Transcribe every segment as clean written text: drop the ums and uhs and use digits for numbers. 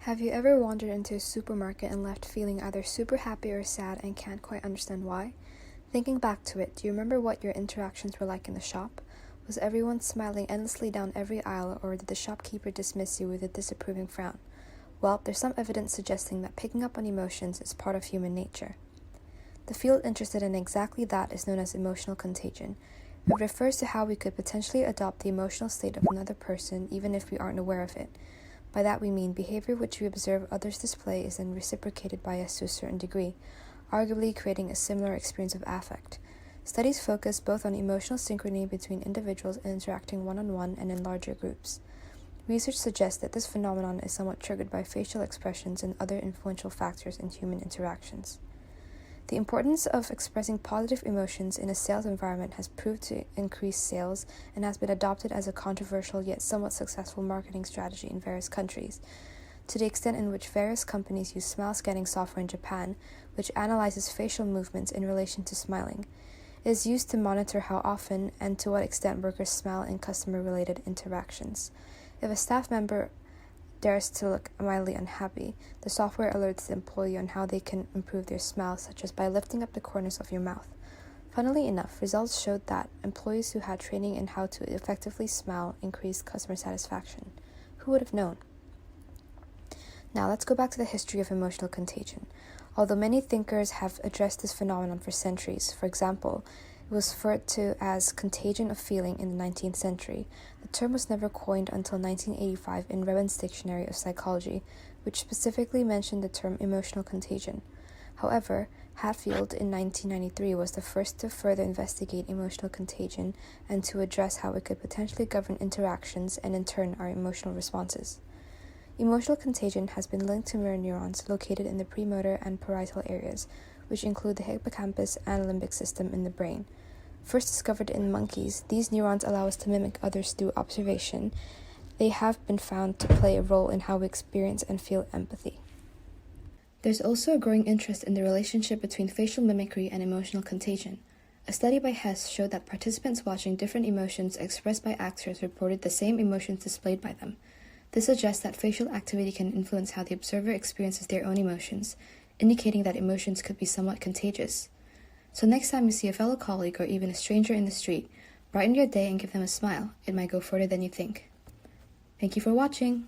Have you ever wandered into a supermarket and left feeling either super happy or sad and can't quite understand why? Thinking back to it, do you remember what your interactions were like in the shop? Was everyone smiling endlessly down every aisle, or did the shopkeeper dismiss you with a disapproving frown? Well, there's some evidence suggesting that picking up on emotions is part of human nature. The field interested in exactly that is known as emotional contagion. It refers to how we could potentially adopt the emotional state of another person even if we aren't aware of it. By that we mean behavior which we observe others display is then reciprocated by us to a certain degree, arguably creating a similar experience of affect. Studies focus both on emotional synchrony between individuals interacting one-on-one and in larger groups. Research suggests that this phenomenon is somewhat triggered by facial expressions and other influential factors in human interactions. The importance of expressing positive emotions in a sales environment has proved to increase sales and has been adopted as a controversial yet somewhat successful marketing strategy in various countries, to the extent in which various companies use smile scanning software in Japan, which analyzes facial movements in relation to smiling. It is used to monitor how often and to what extent workers smile in customer-related interactions. If a staff member dares to look mildly unhappy, the software alerts the employee on how they can improve their smile, such as by lifting up the corners of your mouth. Funnily enough, results showed that employees who had training in how to effectively smile increased customer satisfaction. Who would have known? Now let's go back to the history of emotional contagion. Although many thinkers have addressed this phenomenon for centuries, for example, it was referred to as contagion of feeling in the 19th century. The term was never coined until 1985 in Reben's Dictionary of Psychology, which specifically mentioned the term emotional contagion. However, Hatfield in 1993 was the first to further investigate emotional contagion and to address how it could potentially govern interactions and in turn our emotional responses. Emotional contagion has been linked to mirror neurons located in the premotor and parietal areas, which include the hippocampus and limbic system in the brain. First discovered in monkeys, these neurons allow us to mimic others through observation. They have been found to play a role in how we experience and feel empathy. There's also a growing interest in the relationship between facial mimicry and emotional contagion. A study by Hess showed that participants watching different emotions expressed by actors reported the same emotions displayed by them. This suggests that facial activity can influence how the observer experiences their own emotions, indicating that emotions could be somewhat contagious. So next time you see a fellow colleague or even a stranger in the street, brighten your day and give them a smile. It might go further than you think. Thank you for watching.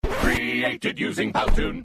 Created using Powtoon.